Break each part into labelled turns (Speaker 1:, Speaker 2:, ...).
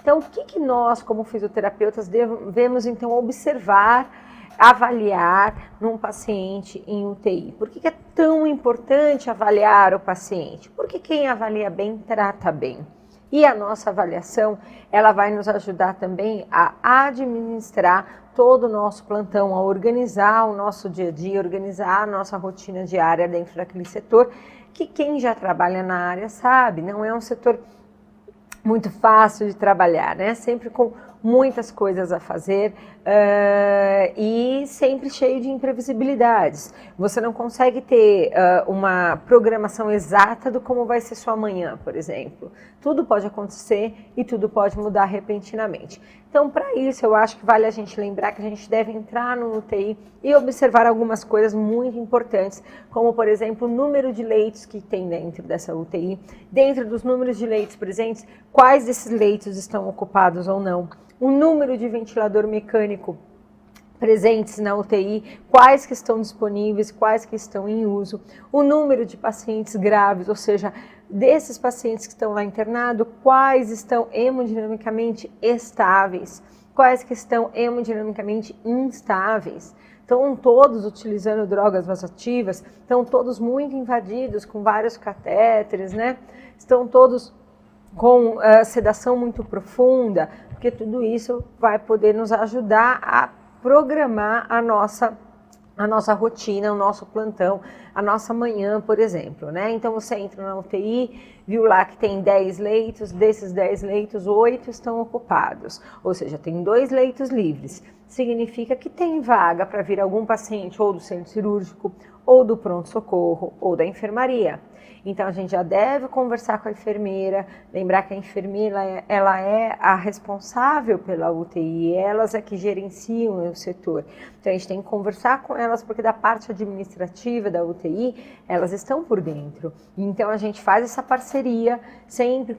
Speaker 1: Então, o que nós, como fisioterapeutas, devemos, então, observar, avaliar num paciente em UTI? Por que é tão importante avaliar o paciente? Porque quem avalia bem, trata bem. E a nossa avaliação, ela vai nos ajudar também a administrar todo o nosso plantão, a organizar o nosso dia a dia, organizar a nossa rotina diária dentro daquele setor, que quem já trabalha na área sabe, não é um setor muito fácil de trabalhar, né? Sempre com muitas coisas a fazer e sempre cheio de imprevisibilidades. Você não consegue ter uma programação exata do como vai ser sua manhã, por exemplo. Tudo pode acontecer e tudo pode mudar repentinamente. Então, para isso, eu acho que vale a gente lembrar que a gente deve entrar no UTI e observar algumas coisas muito importantes, como, por exemplo, o número de leitos que tem dentro dessa UTI. Dentro dos números de leitos presentes, quais desses leitos estão ocupados ou não. O número de ventilador mecânico presentes na UTI, quais que estão disponíveis, quais que estão em uso, o número de pacientes graves, ou seja, desses pacientes que estão lá internados, quais estão hemodinamicamente estáveis, quais que estão hemodinamicamente instáveis. Estão todos utilizando drogas vasoativas, estão todos muito invadidos com vários catéteres, né? Estão todos com sedação muito profunda, porque tudo isso vai poder nos ajudar a programar a nossa rotina, o nosso plantão, a nossa manhã, por exemplo, né? Então você entra na UTI, viu lá que tem 10 leitos, desses 10 leitos, 8 estão ocupados, ou seja, tem 2 leitos livres. Significa que tem vaga para vir algum paciente ou do centro cirúrgico, ou do pronto-socorro, ou da enfermaria. Então a gente já deve conversar com a enfermeira, lembrar que a enfermeira ela é a responsável pela UTI, elas é que gerenciam o setor. Então a gente tem que conversar com elas porque da parte administrativa da UTI elas estão por dentro. Então a gente faz essa parceria sempre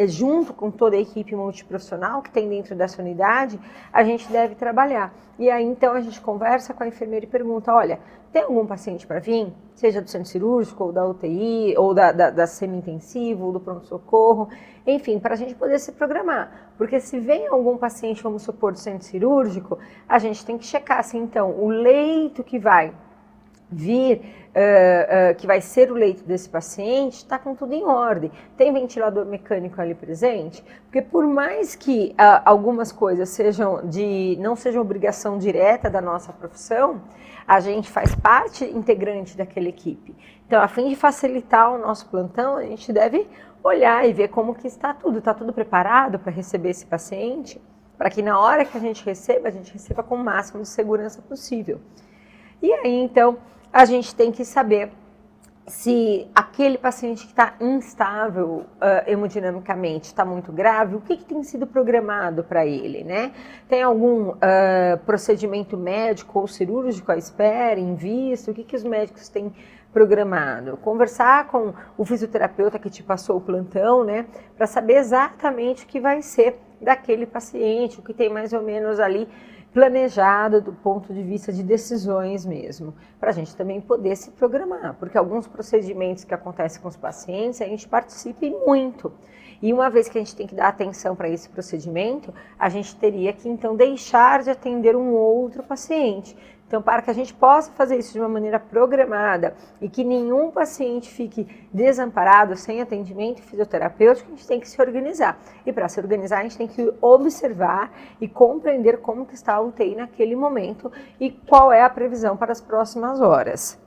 Speaker 1: junto com toda a equipe multiprofissional que tem dentro dessa unidade, a gente deve trabalhar. E aí então a gente conversa com a enfermeira e pergunta, olha, tem algum paciente para vir? Seja do centro cirúrgico, ou da UTI, ou da semi-intensivo, ou do pronto-socorro, enfim, para a gente poder se programar. Porque se vem algum paciente, vamos supor, do centro cirúrgico, a gente tem que checar se então o leito que vai vir, que vai ser o leito desse paciente, está com tudo em ordem. Tem ventilador mecânico ali presente? Porque por mais que algumas coisas não sejam obrigação direta da nossa profissão, a gente faz parte integrante daquela equipe. Então, a fim de facilitar o nosso plantão, a gente deve olhar e ver como que está tudo preparado para receber esse paciente, para que na hora que a gente receba com o máximo de segurança possível. E aí, então, a gente tem que saber se aquele paciente que está instável hemodinamicamente, está muito grave, o que tem sido programado para ele, né? Tem algum procedimento médico ou cirúrgico à espera, em vista? O que os médicos têm programado? Conversar com o fisioterapeuta que te passou o plantão, né? Para saber exatamente o que vai ser daquele paciente, o que tem mais ou menos ali planejado do ponto de vista de decisões mesmo, para a gente também poder se programar, porque alguns procedimentos que acontecem com os pacientes, a gente participa muito. E uma vez que a gente tem que dar atenção para esse procedimento, a gente teria que então deixar de atender um outro paciente. Então, para que a gente possa fazer isso de uma maneira programada e que nenhum paciente fique desamparado, sem atendimento fisioterapêutico, a gente tem que se organizar. E para se organizar, a gente tem que observar e compreender como que está a UTI naquele momento e qual é a previsão para as próximas horas.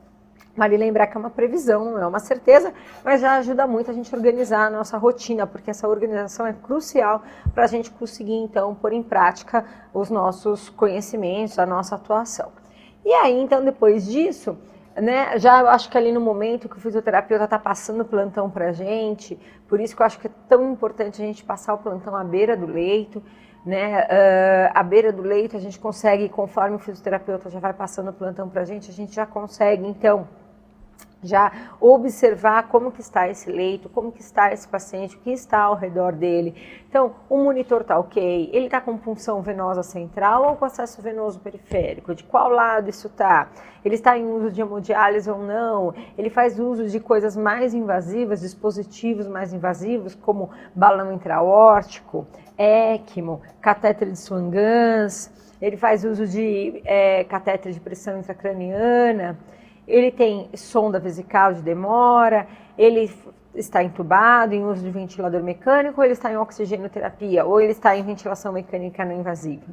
Speaker 1: Vale lembrar que é uma previsão, não é uma certeza, mas já ajuda muito a gente organizar a nossa rotina, porque essa organização é crucial para a gente conseguir, então, pôr em prática os nossos conhecimentos, a nossa atuação. E aí, então, depois disso, né, já acho que ali no momento que o fisioterapeuta está passando o plantão para a gente, por isso que eu acho que é tão importante a gente passar o plantão à beira do leito, né, à beira do leito a gente consegue, conforme o fisioterapeuta já vai passando o plantão para a gente já consegue, então, já observar como que está esse leito, como que está esse paciente, o que está ao redor dele. Então, o monitor está ok, ele está com punção venosa central ou com acesso venoso periférico? De qual lado isso está? Ele está em uso de hemodiálise ou não? Ele faz uso de coisas mais invasivas, dispositivos mais invasivos, como balão intraórtico, ECMO, catéter de Swan-Ganz, ele faz uso de catéter de pressão intracraniana, ele tem sonda vesical de demora, ele está entubado, em uso de ventilador mecânico, ou ele está em oxigenoterapia, ou ele está em ventilação mecânica não invasiva.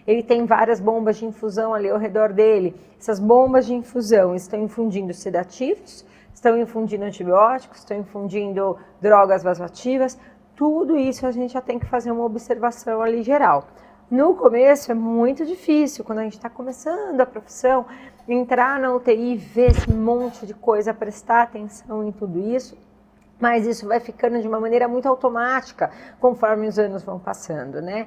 Speaker 1: Ele tem várias bombas de infusão ali ao redor dele. Essas bombas de infusão estão infundindo sedativos, estão infundindo antibióticos, estão infundindo drogas vasoativas. Tudo isso a gente já tem que fazer uma observação ali geral. No começo é muito difícil, quando a gente está começando a profissão, entrar na UTI, ver esse monte de coisa, prestar atenção em tudo isso, mas isso vai ficando de uma maneira muito automática conforme os anos vão passando, né?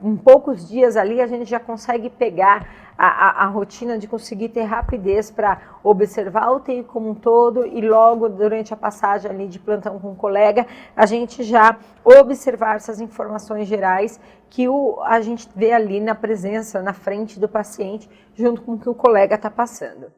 Speaker 1: Em poucos dias ali a gente já consegue pegar a rotina de conseguir ter rapidez para observar a UTI como um todo e logo durante a passagem ali de plantão com o colega, a gente já observar essas informações gerais que a gente vê ali na presença, na frente do paciente, junto com o que o colega está passando.